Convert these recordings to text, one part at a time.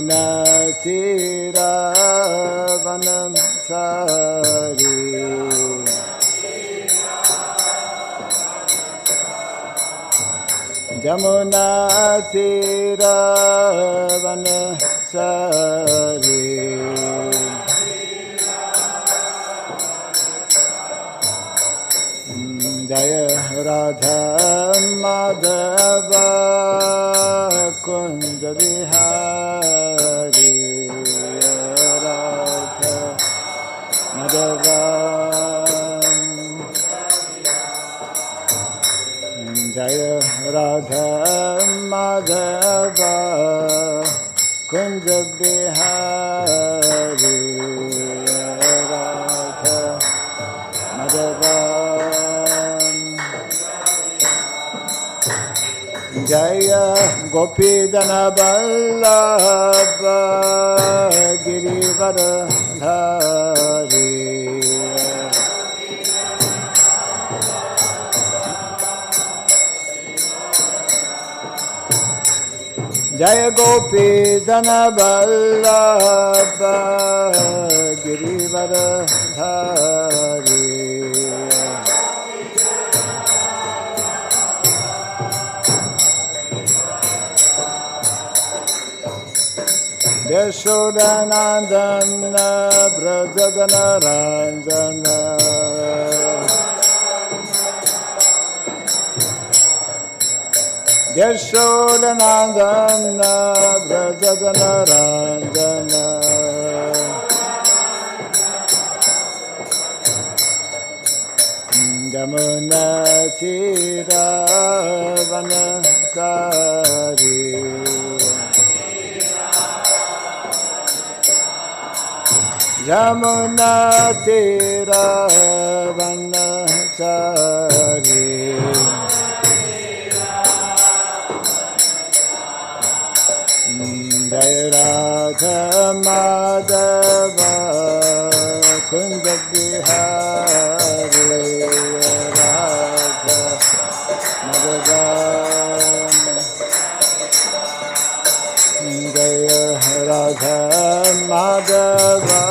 Yamunatiravanamsari Yamunatiravanamsari Jaya Radha Madhava Kunja Vihari Radha Madhava Jaya Radha Madhava Kunja Vihari Radha Madhava Jaya Gopidana Vallabha Girivardhari Jaya Gopidana Vallabha Girivardhari Yashodanandana Brajadana Ranjana Yashodanandana Brajadana Ranjana Jamuna Tiravanasari Jamuna Tiravanasari Jaya Radha Madhava Kunja Vihari Radha Madhava Jaya Radha Madhava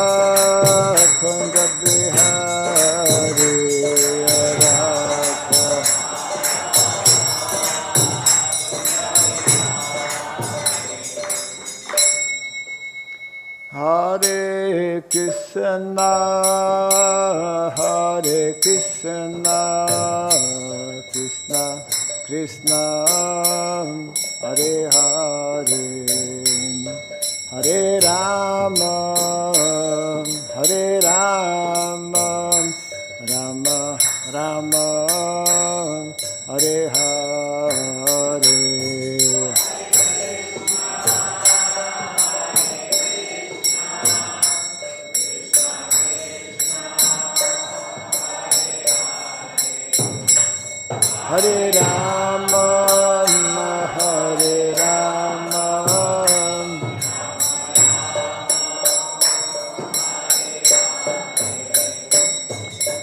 Kunja Vihari Radha Hare Krishna Krishna Krishna Hare Hare Hare Rama Rama Rama Hare Hare Hare Rama Hare Rama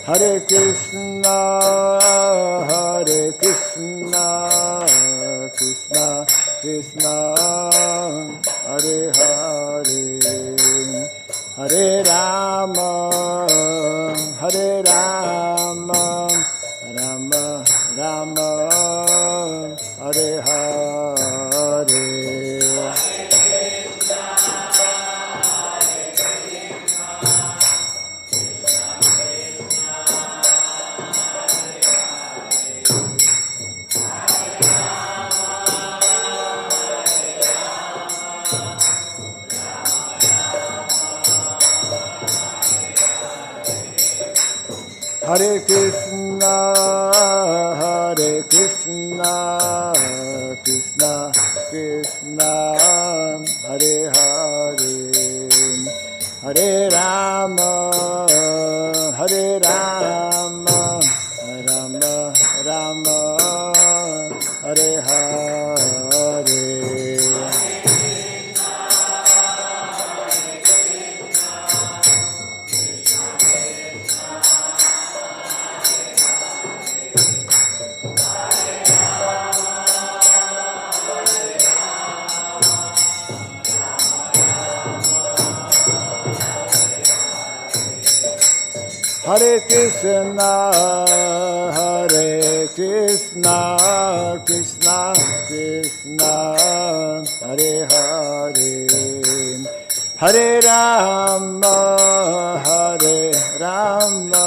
Hare Krishna Krishna Krishna Hare Hare Hare Rama Rama Rama Hare Hare Hare Krishna Krishna Krishna Hare Hare Hare Rama Rama Rama Hare Hare Hare Krishna, Hare Krishna, Krishna Krishna, Hare Hare, Hare Rama, Hare Rama,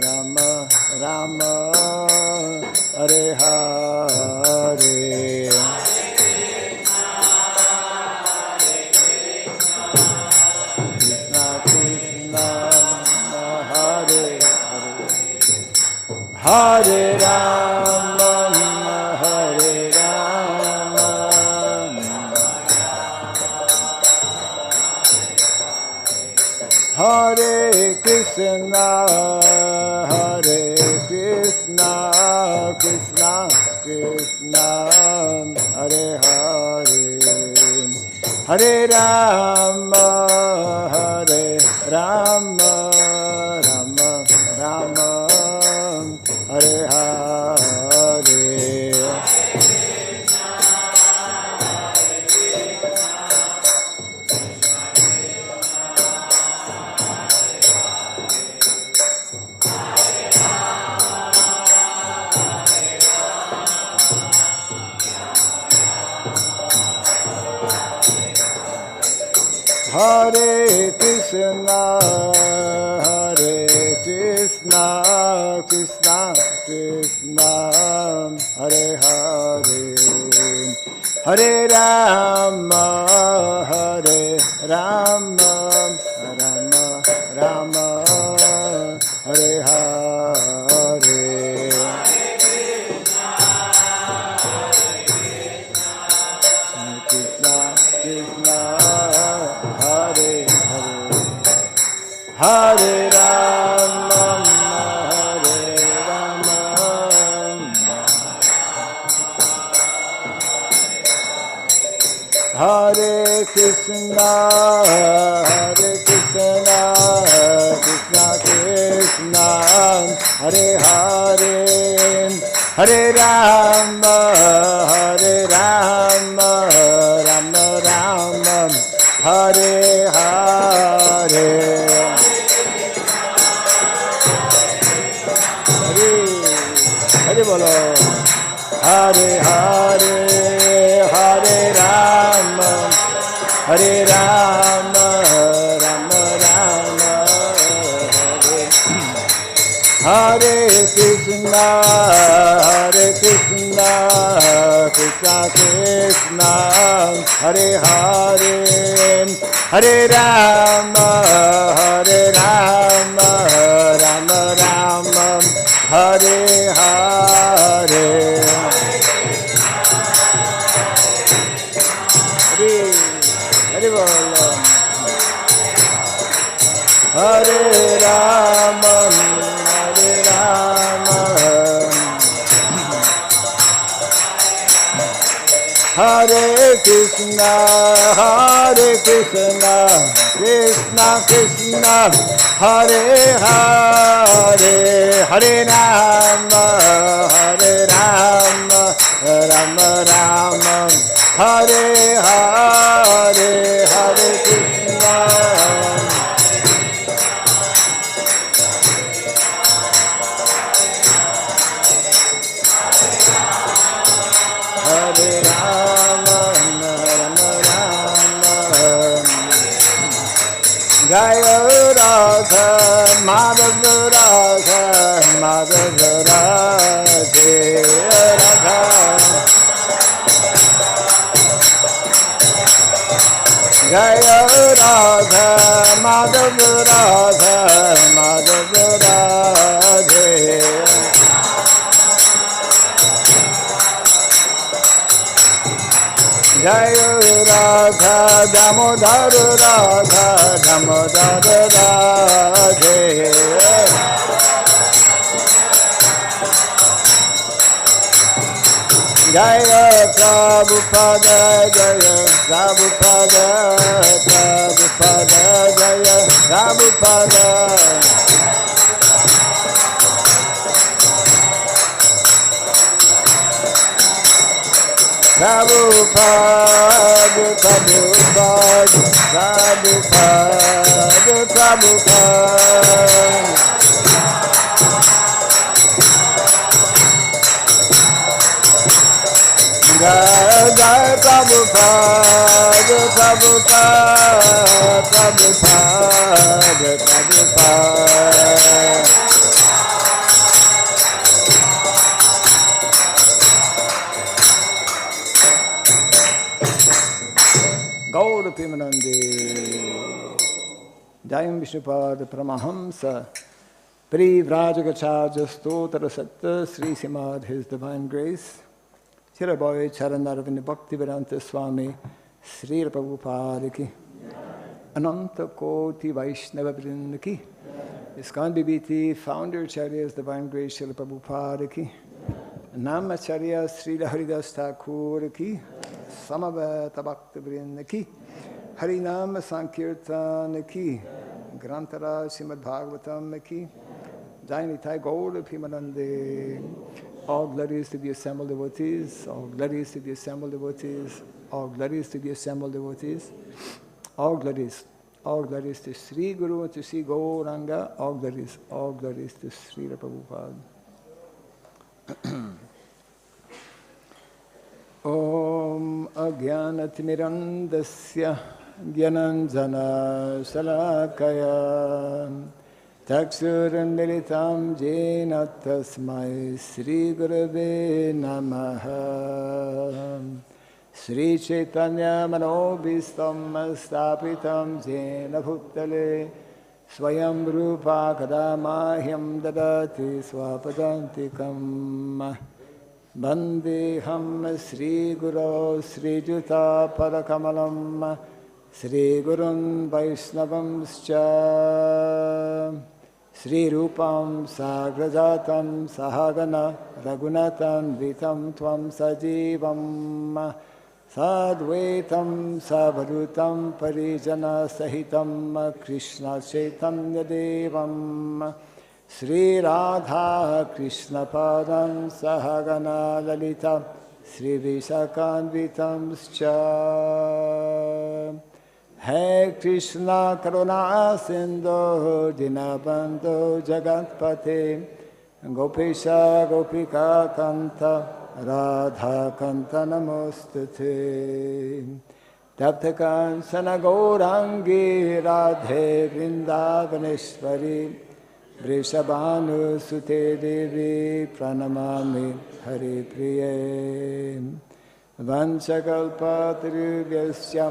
Rama Rama, Hare Hare. Hare Rama, Hare Rama, Hare Krishna, Hare Krishna, Krishna Krishna, Hare Hare, Hare Rama, Hare Rama, Rama Rama, Hare Hare. Hare Krishna, Hare Krishna, Krishna Krishna, Hare Hare, Hare Rama, Hare Rama, Rama Rama, Hare Hare. Hare Rama, Hare Rama, Hare Krishna, Hare Krishna, Krishna Krishna, Hare Hare, Hare Rama, Hare Rama, Rama Rama, Hare Hare. Hare Bolo, Hare Hare, Hare Rama, Hare Rama, Rama Rama, Hare Krishna, Hare Krishna, Krishna Krishna, Hare Hare, Hare Rama, Hare Rama, Rama Rama, Hare Hare. Hare Bolo, Hare Rama, Hare Rama, Hare Krishna, Hare Krishna, Krishna Krishna, Hare Hare, Hare Rama, Hare Rama, Rama Rama, Hare Hare, Hare Krishna, Hare Rama, Rama Rama, Jaya Radha, Madhava Radha, Madhava Radha, Radha. Jaya Radha, Madhava Radha, Madhava Radha. Jaya Radha, Damodar Radha, Damodar Radha. Jaya Prabhupada, Jaya Prabhupada, Prabhupada, Jaya Prabhupada. Prabhupada, Prabhupada, Prabhupada, Prabhupada. Jai Prabhupada, Prabhupada, Prabhupada, Prabhupada. Gaura Pimanandi. Jayam Vishnupada Paramahamsa. Privrajagacharya Stotra Sakta Sri Srimad, His Divine Grace. Chiraboy Charanaravinda Bhakti-vedanta Swami Sri Prabhupada ki. Ananta Koti Vaishnava Vrinda ki. ISKCON BBT Founder Acharyas Divine Grace Srila Prabhupada ki. Namacharya Sri Haridas Thakur ki. Samaveta Bhakti Vrinda ki. Harinam Sankirtan ki. Grantara Srimad Bhagavatam ki. Jainitai Gaura Pimanande. All glories to the assembled devotees, all glories to the assembled devotees, all glories to the assembled devotees, all glories to Sri Guru and to Sri Gauranga, all glories to Sri Prabhupada. Om Ajnanatimirandasya Gyananjana Shalakaya Chakshurunmilitam Jena Tasmai Sri Gurave Namaha Sri Chaitanya Manobhistam Stapitam Jena Bhutale Swayam Rupa Kadamahyam Dadati Swapadantikam Bandeham Sri Guru Sri Juta Padakamalam Sri Gurun Vaishnavamscha Sri Rupam Sagrajatam Sahagana Raghunatan Vitam Tvam Sajivam Sadvaitam Savadhutam Parijana Sahitam Krishna Chaitanya Devam Sri Radha Krishna Padam Sahagana Lalita Sri Vishakanvitamscha Hai Krishna Karuna Sindhu Dinabandhu Jagatpate Gopesha Gopika Kanta Radha Kanta Namostate Taptakan Sanagaurangi Radhe Vrindavaneshwari Vrishabhanu Sute Devi Pranamami Hari Priye Vanchakalpatarubhyasya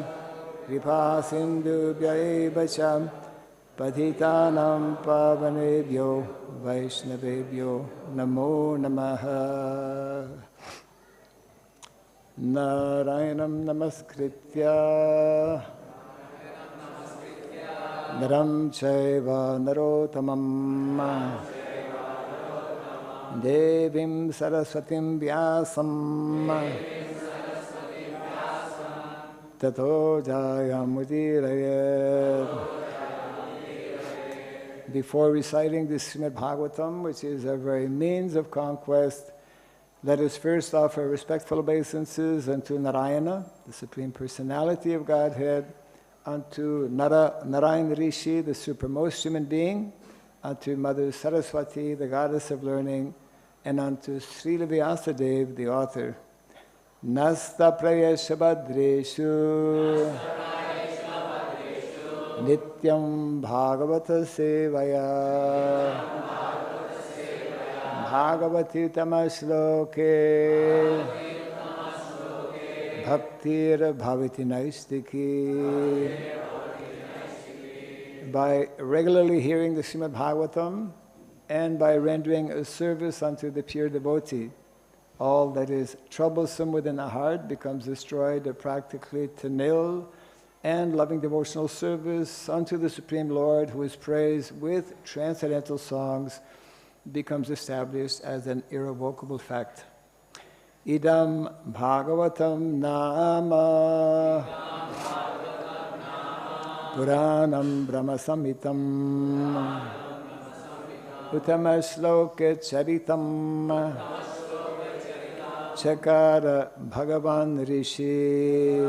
Kripa Sindhubhya evacham Patitanam Pavanebhyo Vaishnavebhyo Namo Namaha Narayanam Namaskritya Naram Chaiva Narotamam Devim Saraswatim Vyasam Tato Jayamudirayat. Before reciting the Srimad Bhagavatam, which is our very means of conquest, let us first offer respectful obeisances unto Narayana, the Supreme Personality of Godhead, unto Narayan Rishi, the supremmost human being, unto Mother Saraswati, the goddess of learning, and unto Srila Vyasadeva, the author. Nasta prayesha badreshu nityam bhagavata sevaya bhagavati tamashloke bhaktir bhavati naistiki. By regularly hearing the Srimad Bhagavatam and by rendering a service unto the pure devotee, all that is troublesome within the heart becomes destroyed or practically to nil, and loving devotional service unto the Supreme Lord, who is praised with transcendental songs, becomes established as an irrevocable fact. Idam Bhagavatam Nama Puranam Brahma Samhitam Utamashloke Charitam Chakara Bhagavan Rishi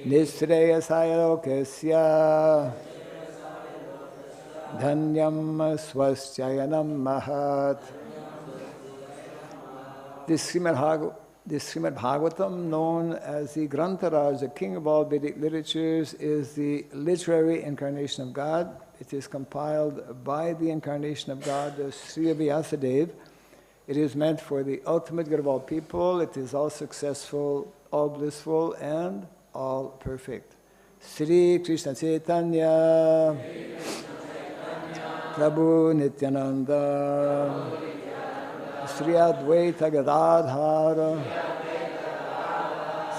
Nisreyasaya Lokasya Dhanyam Swasyayanam Mahat. This Srimad the Srimad Bhagavatam, known as the Grantharaj, the king of all Vedic literatures, is the literary incarnation of God. It is compiled by the incarnation of God, the Sri Vyasadeva. It is meant for the ultimate good of all people. It is all successful, all blissful, and all perfect. Sri Krishna Chaitanya, Prabhu Nityananda, Sri Advaita Gadadhara,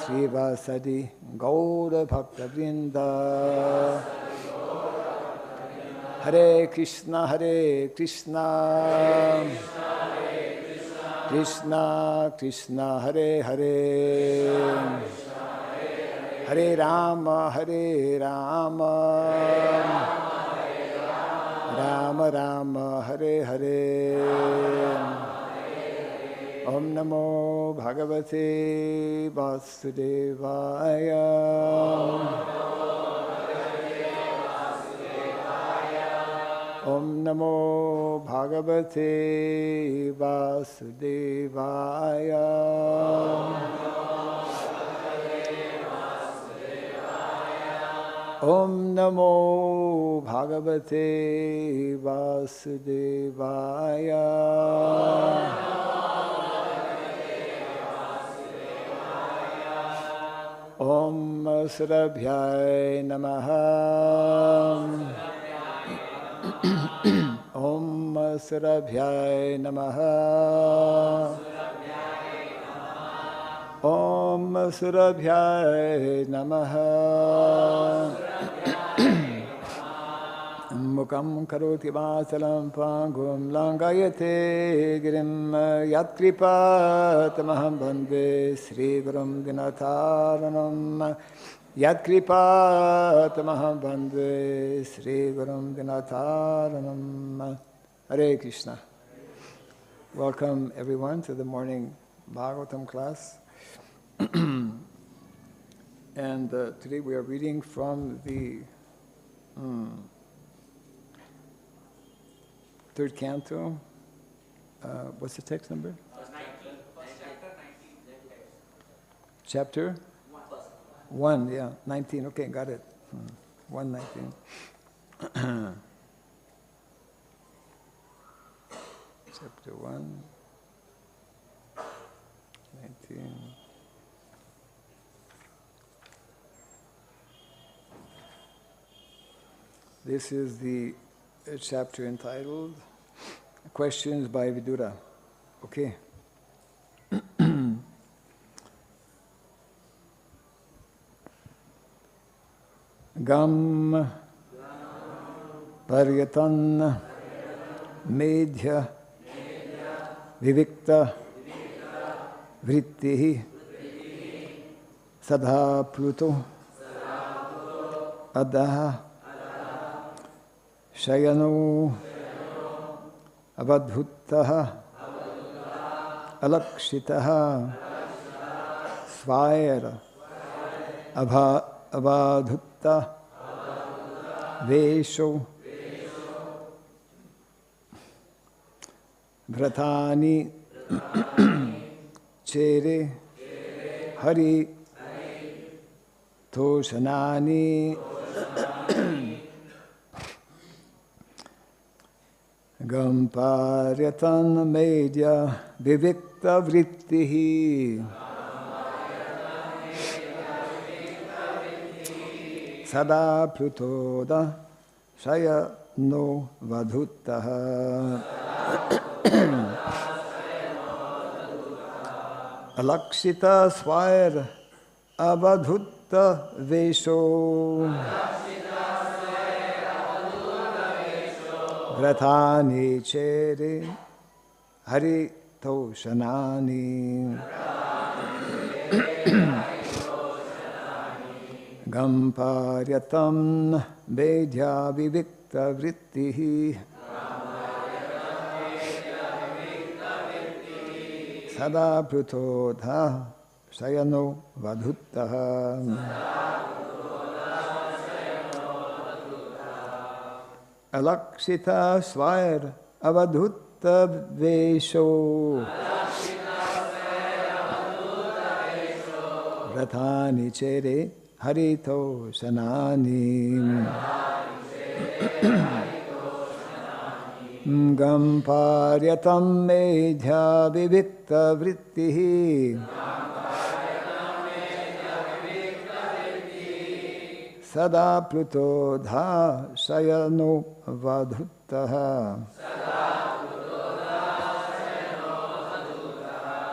Sri Vasadi Gaura Bhakta Vrinda, Hare Krishna, Hare Krishna, Krishna Krishna, Hare Hare, Hare Rama, Hare Rama, Rama Rama, Hare Hare. Om Namo Bhagavate Vasudevaya. Om Namo Bhagavate Vasudevaya. Om Namo Bhagavate Vasudevaya. Om Surabhyai Namaha. Om Surabhyai Namaha. Om Surabhyai Namaha. Mukam karoti vasalam pangum langayate girim yatkripatamaham bande Sri Gurum Dinataranam. Yatkripatamaham bande Sri Gurum Dinataranam. Hare Krishna. Welcome everyone to the morning Bhagavatam class. And today we are reading from the third canto. What's the text number? 19. Chapter? 1, yeah. 19, okay, got it. 119. Chapter 1, 19. This is the chapter entitled Questions by Vidura. Okay. Gam paryaṭan medhya-vivikta-vṛttiḥ sadāpluto adhaḥ śayano avadhūtaḥ alakṣitaḥ svair avadhūta-veṣo vratāni cere hari-toṣaṇāni gam paryaṭan medhya-vivikta-vṛttiḥ sadāpluto śayano vadhūtaḥ alakṣitaḥ svair avadhūta-veṣo vratāni cere hari-toṣaṇāni gam paryaṭan medhya-vivikta-vṛttiḥ sadāpluto śayano vadhūtaḥ alakṣitaḥ svair avadhūta-veṣo vratāni cere, hari-toṣaṇāni. Gam paryaṭan medhya-vivikta-vṛttiḥ. Sadāpluto dhaḥ, śayano, vadhūtaḥ.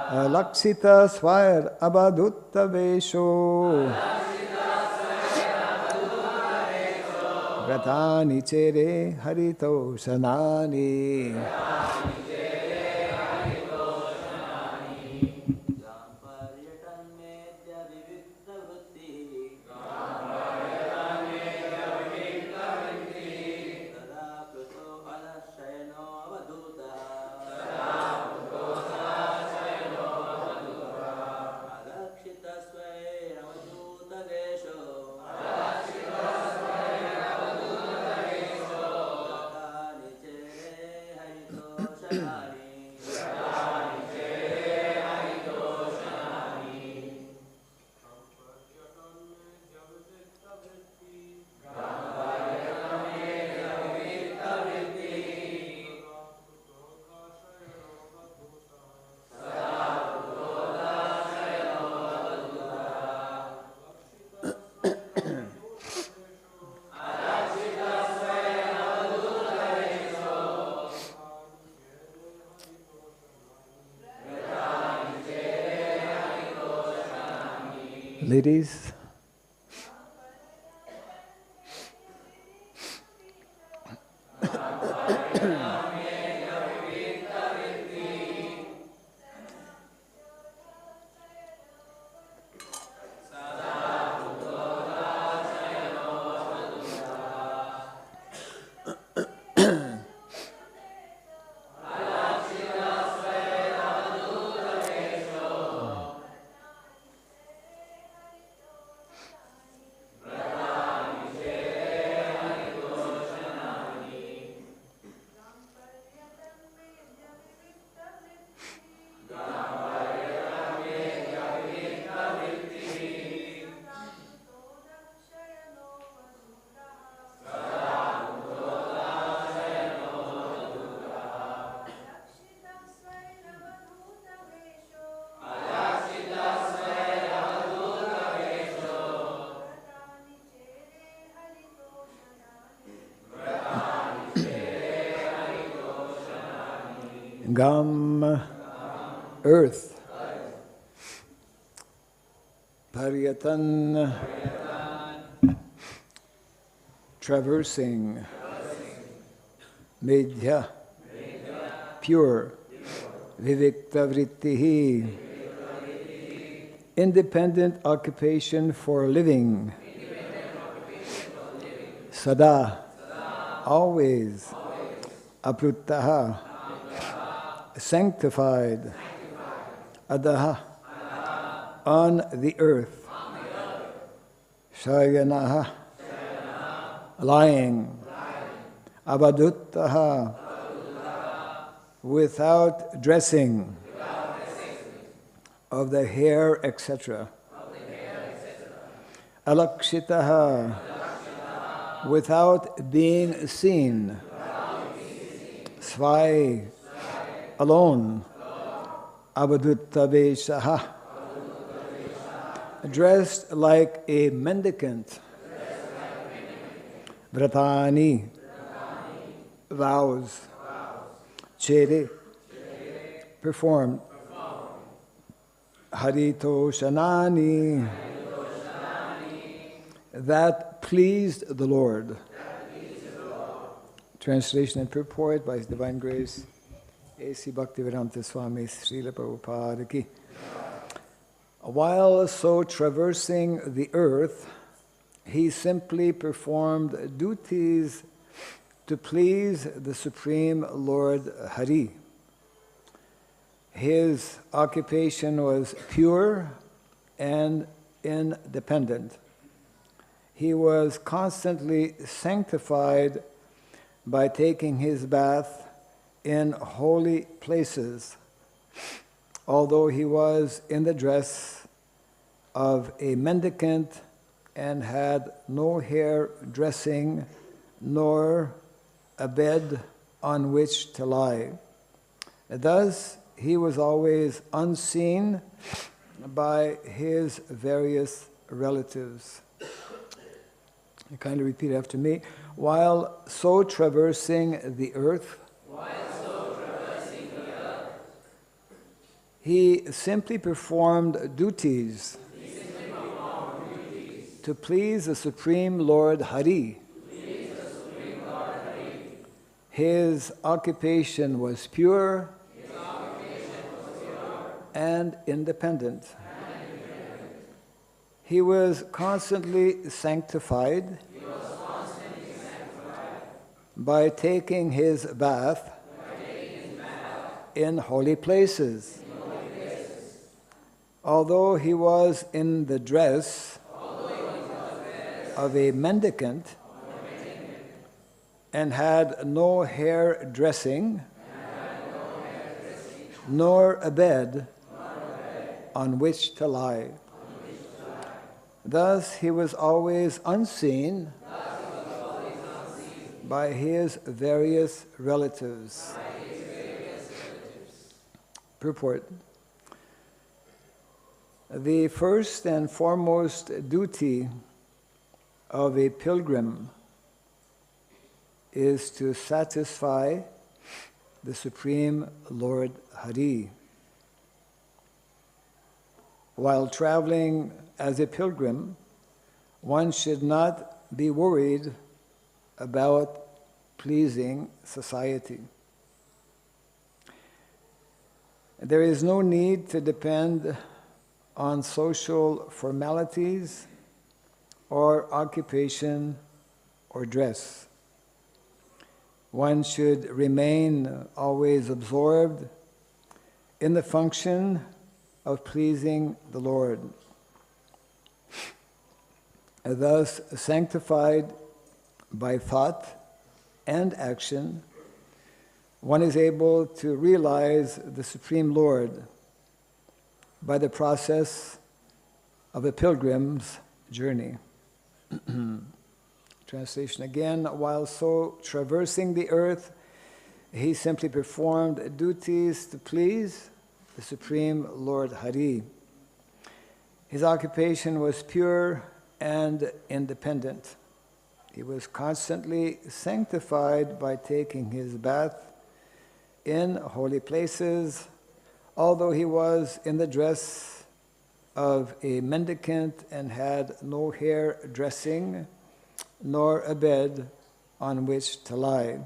Alakṣitaḥ svair, avadhūta-veṣo. Vratāni cere, hari-toṣaṇāni. paryaṭan medhya-vivikta-vṛttiḥ. sadāpluto śayano avadhūtaḥ. alakṣitaḥ svair avadhūta-veṣo. vratāni cere hari-toṣaṇāni. Ladies, Gam, earth, paryaṭan, traversing, medhya, pure, vivikta-vṛttiḥ, independent occupation for living, sadā, always, āplutaḥ, sanctified, adhaḥ, on the earth, śayanaḥ, lying, avadhūtaḥ, without dressing, of the hair, etc. alakṣitaḥ, without being seen, svair, alone, avadhūta-veṣaḥ, dressed like a mendicant, vratāni, vows, cere, performed, hari-toṣaṇāni, that pleased the Lord. Translation and purport by His Divine Grace, A.C. Bhaktivedanta Swami Srila Prabhupada ki. While so traversing the earth, he simply performed duties to please the Supreme Lord Hari. His occupation was pure and independent. He was constantly sanctified by taking his bath in holy places, although he was in the dress of a mendicant and had no hair dressing nor a bed on which to lie. Thus, he was always unseen by his various relatives. You kindly repeat after me. While so traversing the earth, he simply performed duties to please the Supreme Lord Hari. His occupation was pure and independent. He was constantly sanctified by taking his bath in holy places. Although he was in the dress of a mendicant and had no hair dressing, nor a bed on which to lie. Thus he was always unseen by his various relatives. Purport. The first and foremost duty of a pilgrim is to satisfy the Supreme Lord Hari. While traveling as a pilgrim, one should not be worried about pleasing society. There is no need to depend on social formalities or occupation or dress. One should remain always absorbed in the function of pleasing the Lord. Thus, sanctified by thought and action, one is able to realize the Supreme Lord by the process of a pilgrim's journey. Translation again. While so traversing the earth, he simply performed duties to please the Supreme Lord Hari. His occupation was pure and independent. He was constantly sanctified by taking his bath in holy places, although he was in the dress of a mendicant and had no hair dressing, nor a bed on which to lie.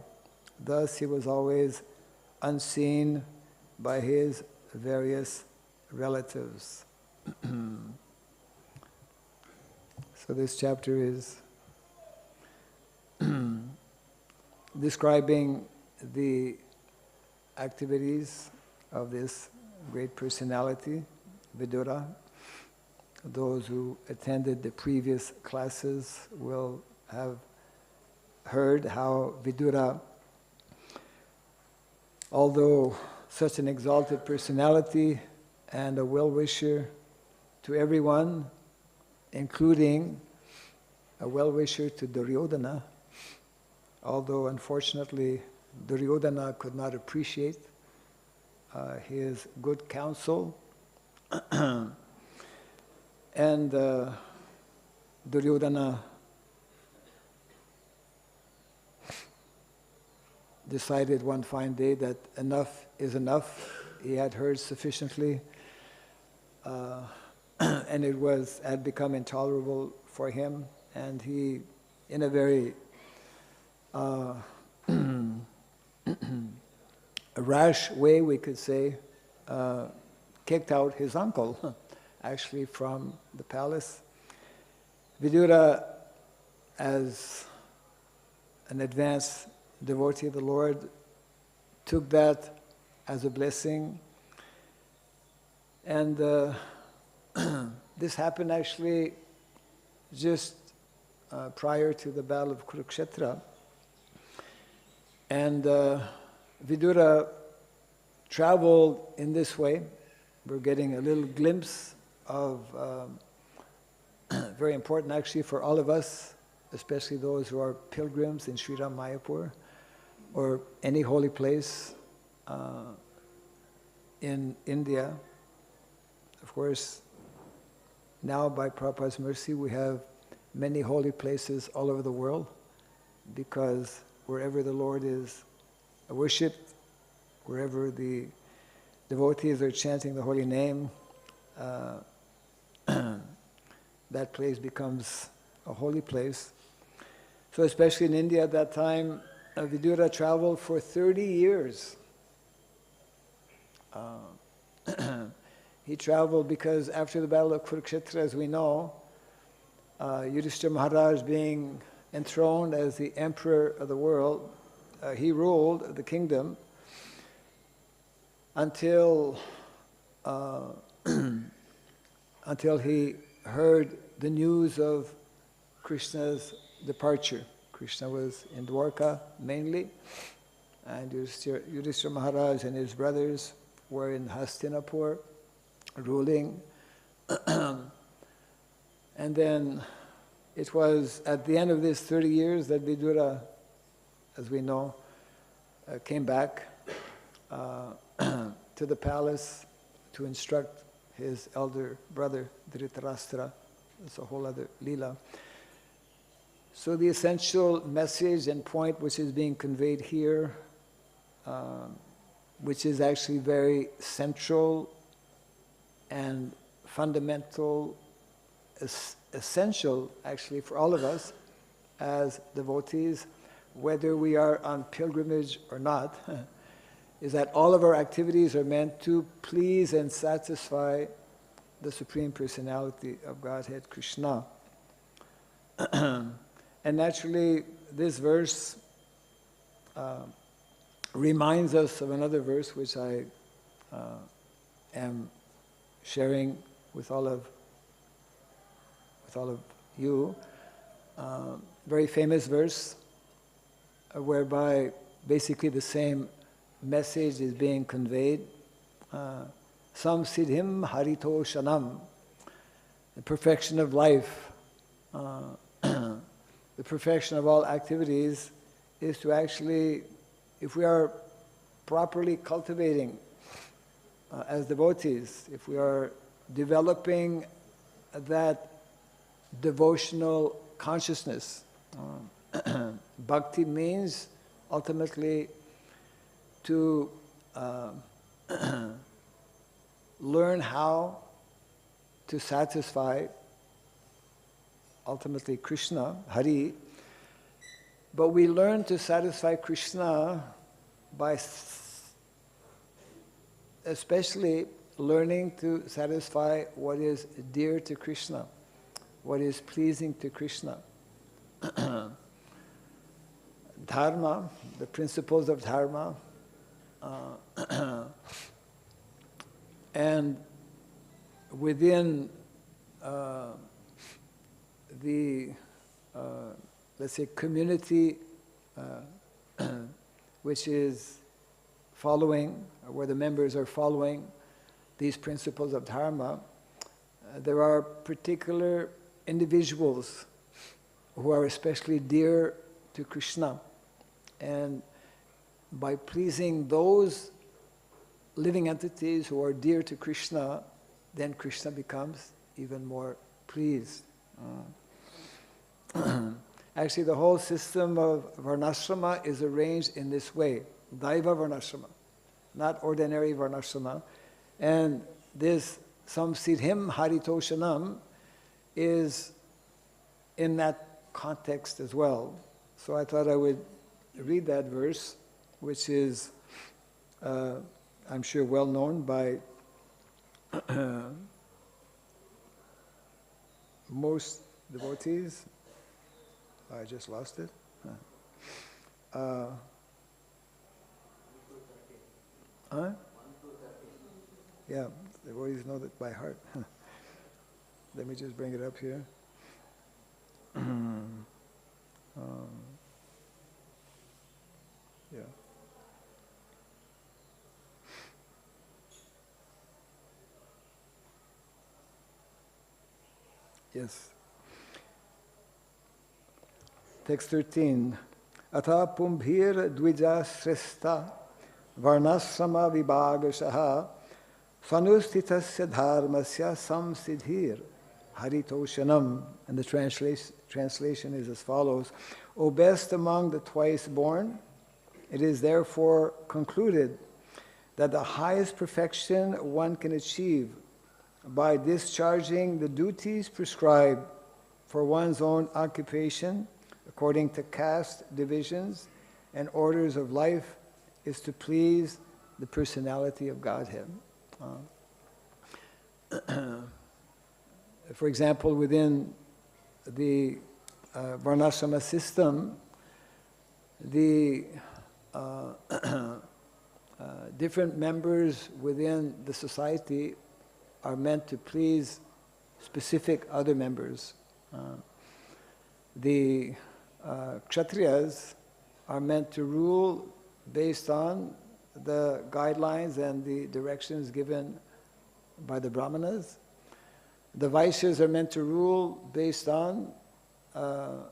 Thus he was always unseen by his various relatives. So this chapter is describing the activities of this great personality, Vidura. Those who attended the previous classes will have heard how Vidura, although such an exalted personality and a well-wisher to everyone, including a well-wisher to Duryodhana, although unfortunately Duryodhana could not appreciate his good counsel, and Duryodhana decided one fine day that enough is enough. He had heard sufficiently, and it had become intolerable for him, and he, in a very a rash way, we could say, kicked out his uncle, actually, from the palace. Vidura, as an advanced devotee of the Lord, took that as a blessing. And this happened actually just prior to the Battle of Kurukshetra. And Vidura traveled in this way. We're getting a little glimpse of very important actually for all of us, especially those who are pilgrims in Sri Mayapur or any holy place in India. Of course, now by Prabhupada's mercy we have many holy places all over the world, because wherever the Lord is worshipped, wherever the devotees are chanting the holy name, that place becomes a holy place. So especially in India at that time, Vidura traveled for 30 years. He traveled because after the battle of Kurukshetra, as we know, Yudhishthira Maharaj being enthroned as the emperor of the world, he ruled the kingdom until until he heard the news of Krishna's departure. Krishna was in Dwarka mainly, and Yudhishthira Maharaj and his brothers were in Hastinapur ruling. And then it was at the end of this 30 years that Vidura, as we know, came back to the palace to instruct his elder brother Dhritarashtra. That's a whole other lila. So the essential message and point which is being conveyed here, which is actually very central and fundamental, essential actually for all of us as devotees, whether we are on pilgrimage or not, is that all of our activities are meant to please and satisfy the Supreme Personality of Godhead, Krishna. And naturally, this verse reminds us of another verse which I am sharing with all of you. Very famous verse whereby basically the same message is being conveyed. Samsiddhim hari-toṣaṇāni, the perfection of life, the perfection of all activities is to actually, if we are properly cultivating as devotees, if we are developing that devotional consciousness. Bhakti means ultimately to learn how to satisfy ultimately Krishna, Hari, but we learn to satisfy Krishna by especially learning to satisfy what is dear to Krishna, what is pleasing to Krishna. Dharma, the principles of dharma, and within the, let's say, community which is following, where the members are following these principles of dharma, there are particular individuals who are especially dear to Krishna. And by pleasing those living entities who are dear to Krishna, then Krishna becomes even more pleased. Actually, the whole system of varnashrama is arranged in this way. Daiva varnashrama, not ordinary varnashrama. And this samsiddhim hari-toṣaṇāni is in that context as well. So I thought I would read that verse, which is, I'm sure, well known by most devotees. I just lost it. Huh? Yeah, the devotees know that by heart. Let me just bring it up here. Yeah. Yes. Text 13. Atha pumbhir dvija sresta varnasrama vibhagasaha sanustitasya dharmasya samsiddhir hari-toṣaṇāni. And the translation is as follows. O best among the twice born, it is therefore concluded that the highest perfection one can achieve by discharging the duties prescribed for one's own occupation according to caste divisions and orders of life is to please the personality of Godhead. For example, within the varnashrama system, the different members within the society are meant to please specific other members. The kshatriyas are meant to rule based on the guidelines and the directions given by the brahmanas. The vaishyas are meant to rule based on the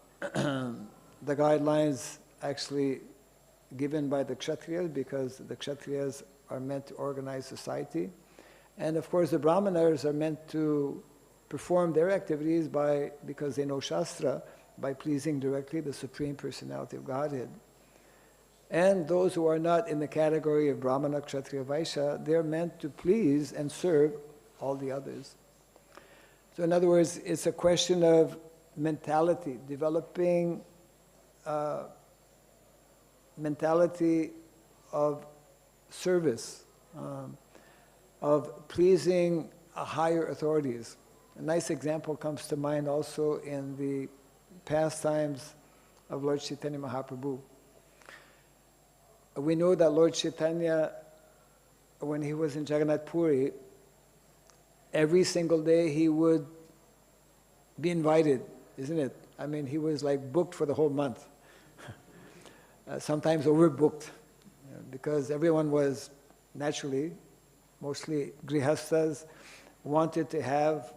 guidelines actually given by the kshatriyas, because the kshatriyas are meant to organize society. And of course the brahmanas are meant to perform their activities because they know Shastra, by pleasing directly the Supreme Personality of Godhead. And those who are not in the category of Brahmana, Kshatriya, Vaishya, they're meant to please and serve all the others. So in other words, it's a question of mentality, developing mentality of service, of pleasing higher authorities. A nice example comes to mind also in the pastimes of Lord Chaitanya Mahaprabhu. We know that Lord Chaitanya, when he was in Jagannath Puri, every single day he would be invited, isn't it? I mean, he was like booked for the whole month. Sometimes overbooked, because everyone was naturally, mostly grihasthas, wanted to have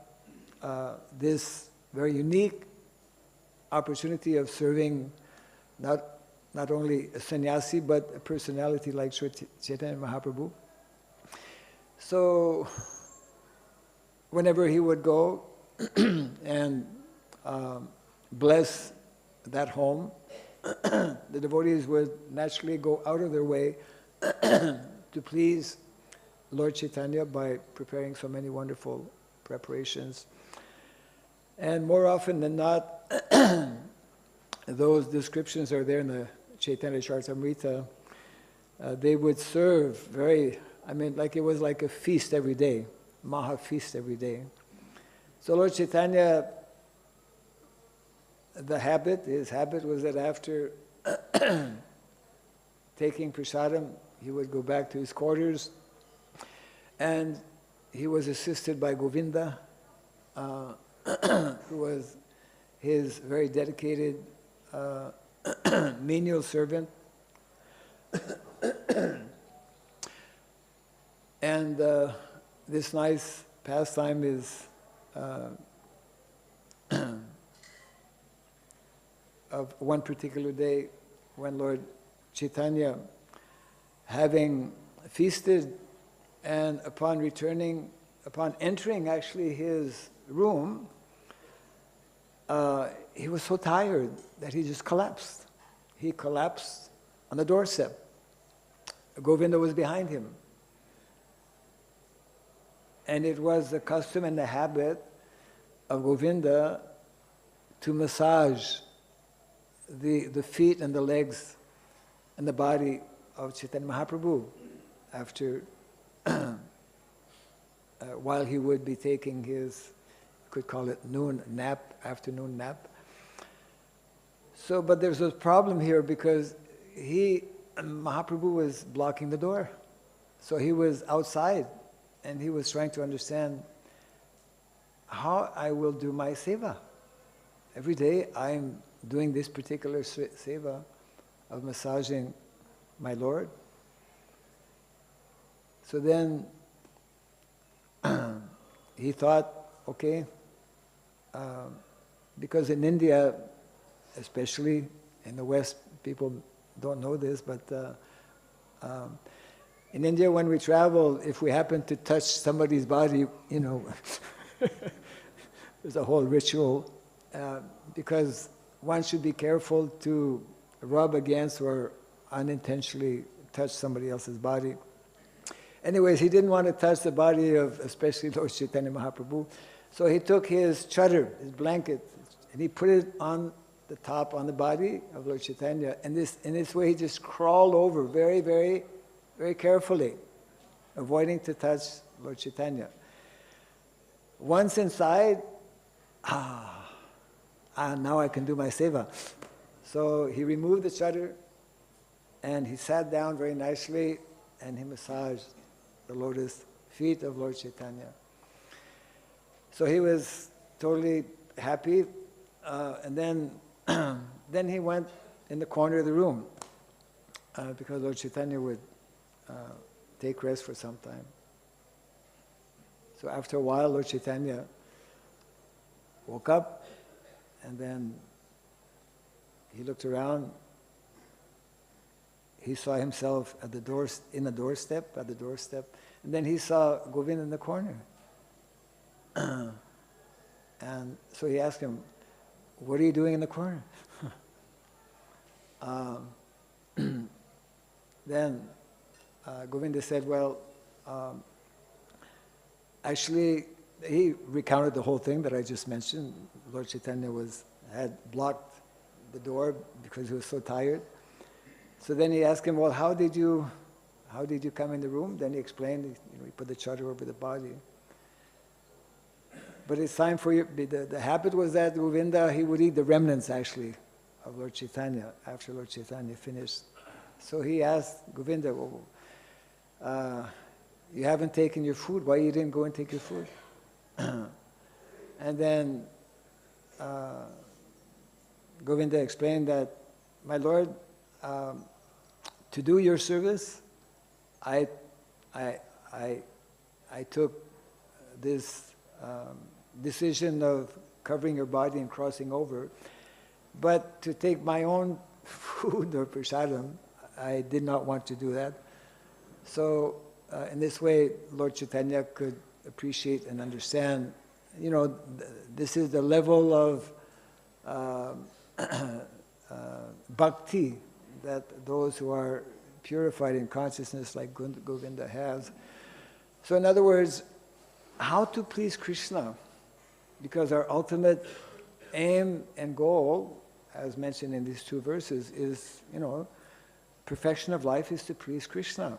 this very unique opportunity of serving not only a sannyasi, but a personality like Sri Chaitanya Mahaprabhu. So, whenever he would go and bless that home, the devotees would naturally go out of their way to please Lord Chaitanya by preparing so many wonderful preparations. And more often than not, those descriptions are there in the Chaitanya Charitamrita. They would serve like it was like a feast every day, Maha feast every day. So Lord Chaitanya, his habit was that after taking prasadam, he would go back to his quarters, and he was assisted by Govinda, who was his very dedicated menial servant. And this nice pastime is of one particular day when Lord Chaitanya, having feasted and upon entering actually his room, he was so tired that he just collapsed. He collapsed on the doorstep. Govinda was behind him. And it was the custom and the habit of Govinda to massage the feet and the legs and the body of Chaitanya Mahaprabhu after, while he would be taking his, you could call it afternoon nap. So, but there's a problem here because Mahaprabhu was blocking the door. So he was outside and he was trying to understand how I will do my seva. Every day I'm doing this particular seva of massaging my Lord. So then he thought, okay, because in India especially in the West, people don't know this, but in India, when we travel, if we happen to touch somebody's body, you know, there's a whole ritual, because one should be careful to rub against or unintentionally touch somebody else's body. Anyways, he didn't want to touch the body of especially Lord Chaitanya Mahaprabhu, so he took his chadar, his blanket, and he put it on the top, on the body of Lord Chaitanya, and in this way he just crawled over very, very, very carefully, avoiding to touch Lord Chaitanya. Once inside, now I can do my seva. So he removed the chadar, and he sat down very nicely, and he massaged the lotus feet of Lord Chaitanya. So he was totally happy, and then then he went in the corner of the room, because Lord Chaitanya would take rest for some time. So after a while, Lord Chaitanya woke up, and then he looked around. He saw himself at the doorstep, and then he saw Govinda in the corner. And so he asked him, "What are you doing in the corner?" Then Govinda said, "Well, actually," he recounted the whole thing that I just mentioned. Lord Chaitanya had blocked the door because he was so tired. So then he asked him, "Well, how did you come in the room?" Then he explained, he put the chadar over the body. But it's time for you. The habit was that Govinda, he would eat the remnants actually of Lord Chaitanya after Lord Chaitanya finished. So he asked Govinda, "Well, you haven't taken your food. Why you didn't go and take your food?" And then Govinda explained that, "My Lord, to do your service, I took this decision of covering your body and crossing over, but to take my own food or prasadam, I did not want to do that. So in this way, Lord Chaitanya could appreciate and understand, this is the level of bhakti that those who are purified in consciousness like Govinda has." So in other words, how to please Krishna, because our ultimate aim and goal, as mentioned in these two verses, is, perfection of life is to please Krishna.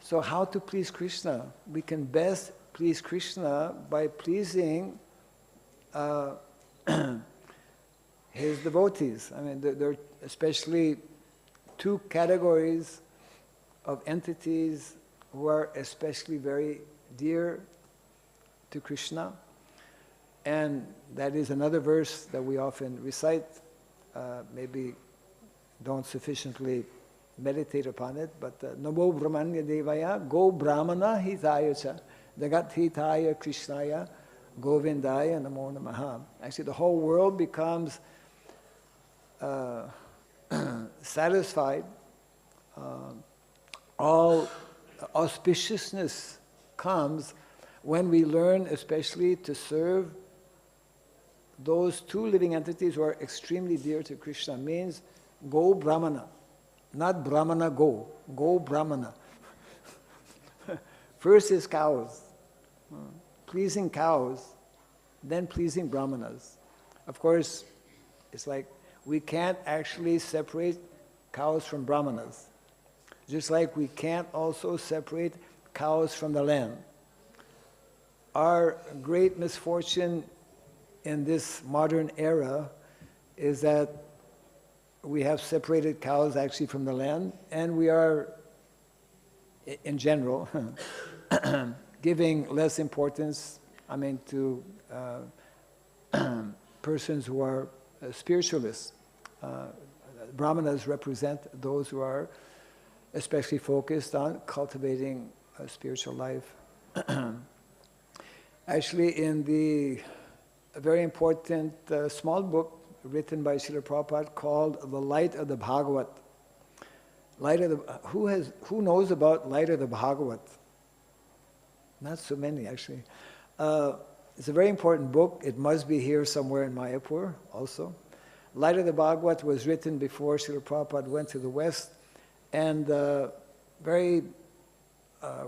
So how to please Krishna? We can best please Krishna by pleasing his devotees. I mean, there are especially two categories of entities who are especially very dear to Krishna. And that is another verse that we often recite, maybe don't sufficiently meditate upon it, but Namo-brahmanya devaya Go-brahmana hitaya jagat hitaya krishnaya govindaya namo namaha. Actually, the whole world becomes satisfied. All auspiciousness comes when we learn especially to serve those two living entities who are extremely dear to Krishna. Means Go-brahmana, not brahmana go, Go-brahmana. First is cows, pleasing cows, then pleasing brahmanas. Of course, it's like we can't actually separate cows from brahmanas, just like we can't also separate cows from the land. Our great misfortune in this modern era is that we have separated cows actually from the land, and we are, in general, giving less importance, to persons who are spiritualists. Brahmanas represent those who are especially focused on cultivating a spiritual life. Actually, in a very important small book written by Srila Prabhupada called The Light of the Bhagavat. Who knows about Light of the Bhagavat? Not so many, actually. It's a very important book. It must be here somewhere in Mayapur also. Light of the Bhagavat was written before Srila Prabhupada went to the West, and very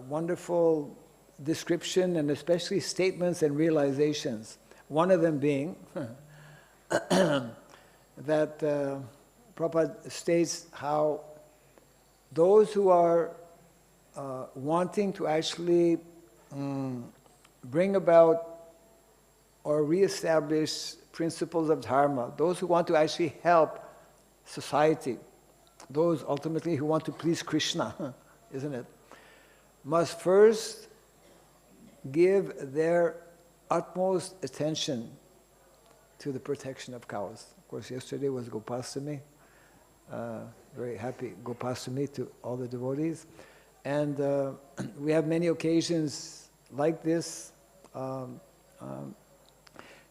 wonderful description, and especially statements and realizations. One of them being that Prabhupada states how those who are wanting to actually bring about or reestablish principles of dharma, those who want to actually help society, those ultimately who want to please Krishna, isn't it, must first give their utmost attention to the protection of cows. Of course, yesterday was Gopastami. Very happy Gopastami to all the devotees. And we have many occasions like this.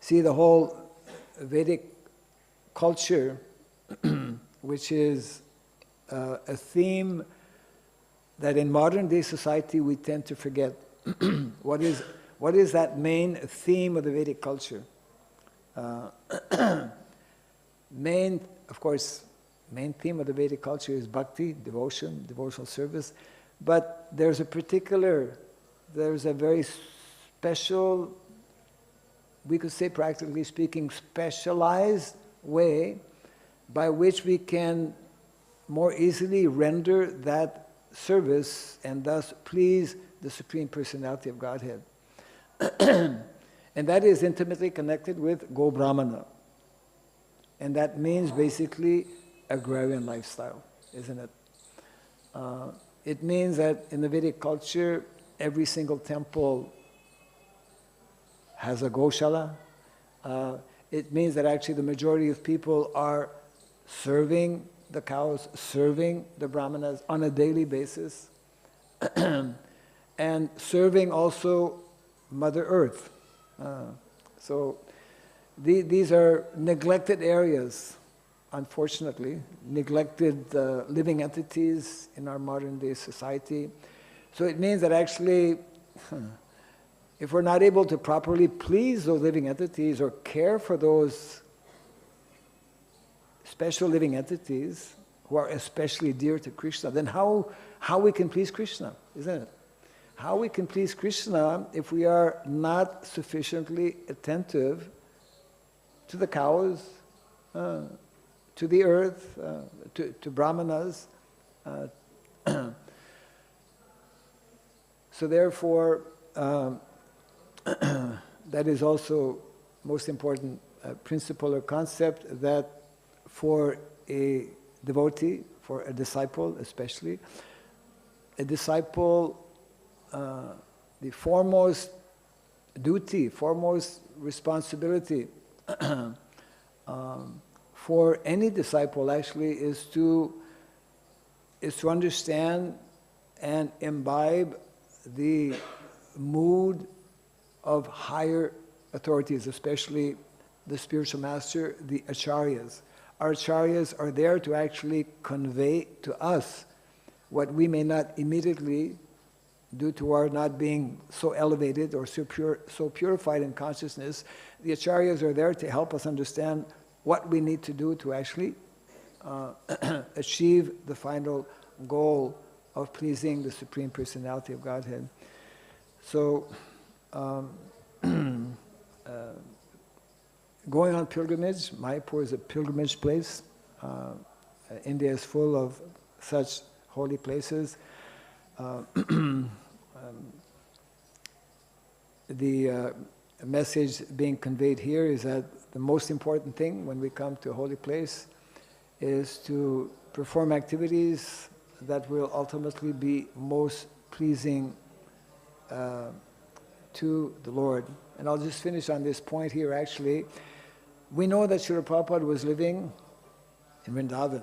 See, the whole Vedic culture, which is a theme that in modern day society we tend to forget. What is that main theme of the Vedic culture? Main theme of the Vedic culture is bhakti, devotion, devotional service. But there's a very special, we could say practically speaking, specialized way by which we can more easily render that service and thus please the Supreme Personality of Godhead. And that is intimately connected with Go-brahmana. And that means basically agrarian lifestyle, isn't it? It means that in the Vedic culture, every single temple has a goshala. It means that actually the majority of people are serving the cows, serving the brahmanas on a daily basis, and serving also Mother Earth. So these are neglected areas, unfortunately, neglected living entities in our modern day society. So it means that actually, if we're not able to properly please those living entities or care for those special living entities who are especially dear to Krishna, then how we can please Krishna, isn't it? How we can please Krishna if we are not sufficiently attentive to the cows, to the earth, to brahmanas. So therefore, that is also most important principle or concept, that for a devotee, for a disciple especially, a disciple, the foremost duty, foremost responsibility for any disciple actually is to understand and imbibe the mood of higher authorities, especially the spiritual master, the acharyas. Our acharyas are there to actually convey to us what we may not immediately, due to our not being so elevated or so purified in consciousness. The acharyas are there to help us understand what we need to do to actually achieve the final goal of pleasing the Supreme Personality of Godhead. So, going on pilgrimage, Mayapur is a pilgrimage place. India is full of such holy places. The message being conveyed here is that the most important thing when we come to a holy place is to perform activities that will ultimately be most pleasing to the Lord. And I'll just finish on this point here actually. We know that Srila Prabhupada was living in Vrindavan,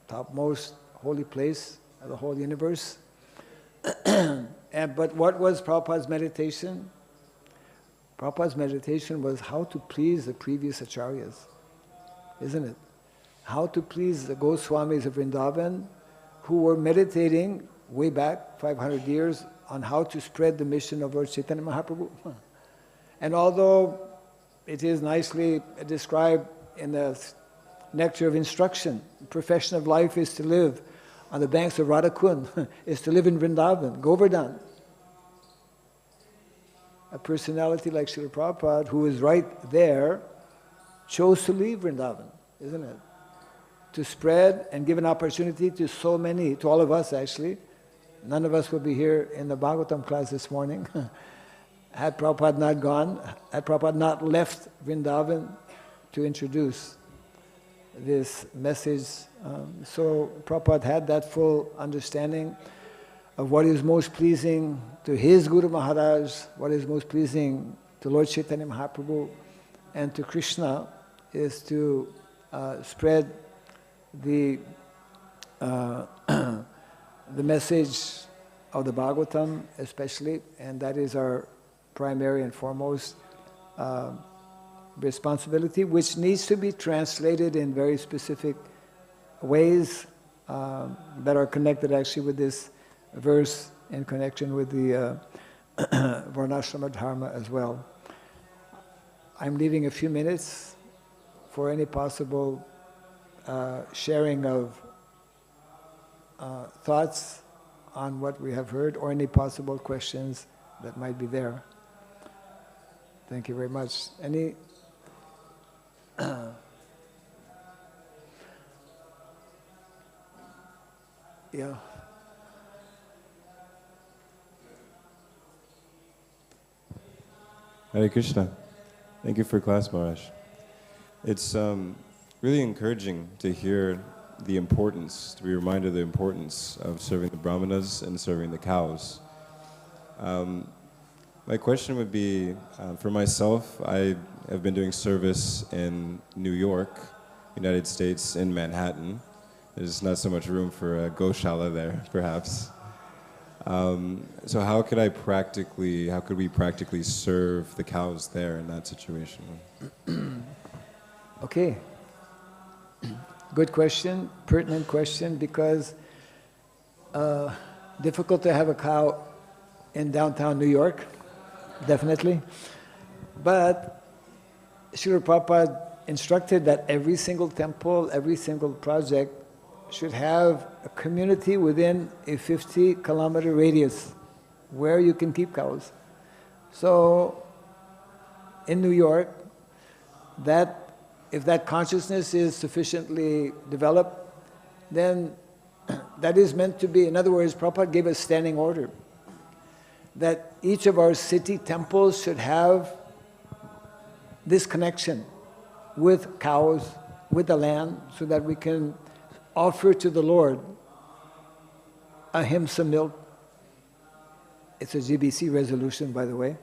topmost holy place of the whole universe. But what was Prabhupada's meditation? Prabhupada's meditation was how to please the previous acharyas. isn't it? How to please the Goswamis of Vrindavan who were meditating way back 500 years on how to spread the mission of Lord Chaitanya Mahaprabhu. And although it is nicely described in the Nectar of Instruction, the profession of life is to live on the banks of Radhakund, is to live in Vrindavan, Govardhan. A personality like Srila Prabhupada, who is right there, chose to leave Vrindavan, isn't it? To spread and give an opportunity to so many, to all of us actually. None of us will be here in the Bhagavatam class this morning. Had Prabhupada not gone, had Prabhupada not left Vrindavan to introduce this message. So Prabhupada had that full understanding of what is most pleasing to his Guru Maharaj, what is most pleasing to Lord Chaitanya Mahaprabhu and to Krishna is to spread the message of the Bhagavatam especially, and that is our primary and foremost responsibility, which needs to be translated in very specific ways that are connected actually with this verse in connection with the Varnashrama Dharma as well. I'm leaving a few minutes for any possible sharing of thoughts on what we have heard or any possible questions that might be there. Thank you very much. Any? Yeah. Hare Krishna. Thank you for class, Maharaj. It's really encouraging to hear the importance, to be reminded of the importance of serving the brahmanas and serving the cows. My question would be, for myself, I have been doing service in New York, United States, in Manhattan. There's not so much room for a Goshala there, perhaps. So how could we practically serve the cows there in that situation? Okay. Good question, pertinent question, because difficult to have a cow in downtown New York, definitely. But Srila Prabhupada instructed that every single temple, every single project should have a community within a 50-kilometer radius where you can keep cows. So in New York, if that consciousness is sufficiently developed, then that is meant to be, in other words, Prabhupada gave a standing order that each of our city temples should have this connection with cows, with the land, so that we can offer to the Lord ahimsa milk. It's a GBC resolution, by the way.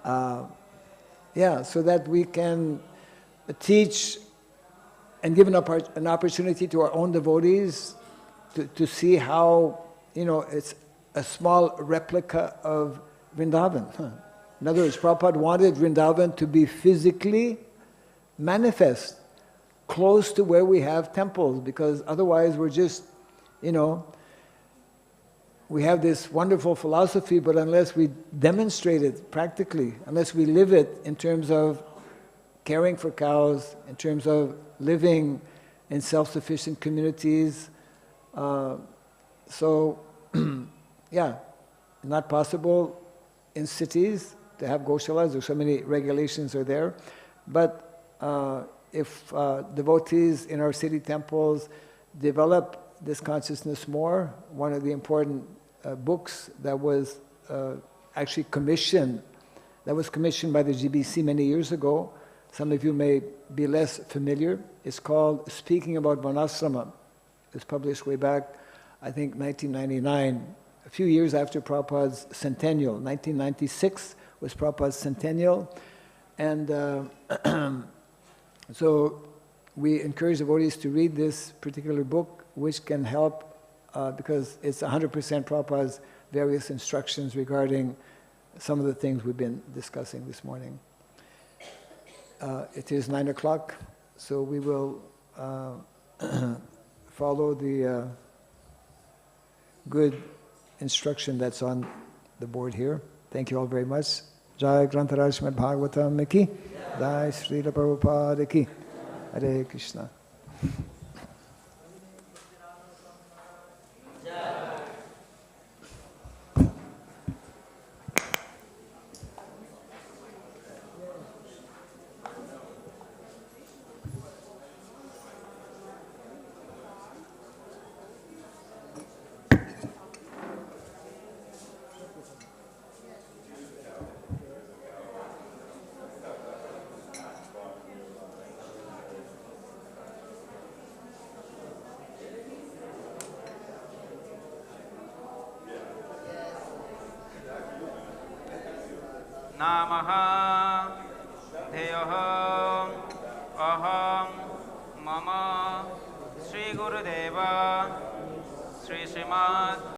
So that we can teach and give an opportunity to our own devotees to see how, it's a small replica of Vrindavan. In other words, Prabhupada wanted Vrindavan to be physically manifest, close to where we have temples, because otherwise we're just, we have this wonderful philosophy, but unless we demonstrate it practically, unless we live it in terms of caring for cows, in terms of living in self-sufficient communities, not possible in cities to have Goshalas. There's so many regulations are there. But if devotees in our city temples develop this consciousness more, one of the important books that was actually commissioned, by the GBC many years ago, some of you may be less familiar, it's called Speaking About Varnashrama. It's published way back, I think 1999, a few years after Prabhupada's centennial. 1996 was Prabhupada's centennial. And so we encourage devotees to read this particular book, which can help because it's 100% Prabhupada's various instructions regarding some of the things we've been discussing this morning. It is 9 o'clock. So we will follow the good instruction that's on the board here. Thank you all very much. Jai Grantaraj Srimad Bhagavatam ki, Jai Srila Prabhupada ki, Hare Krishna. Namaha Deyoham Aham Mama Sri Gurudeva Sri Srimad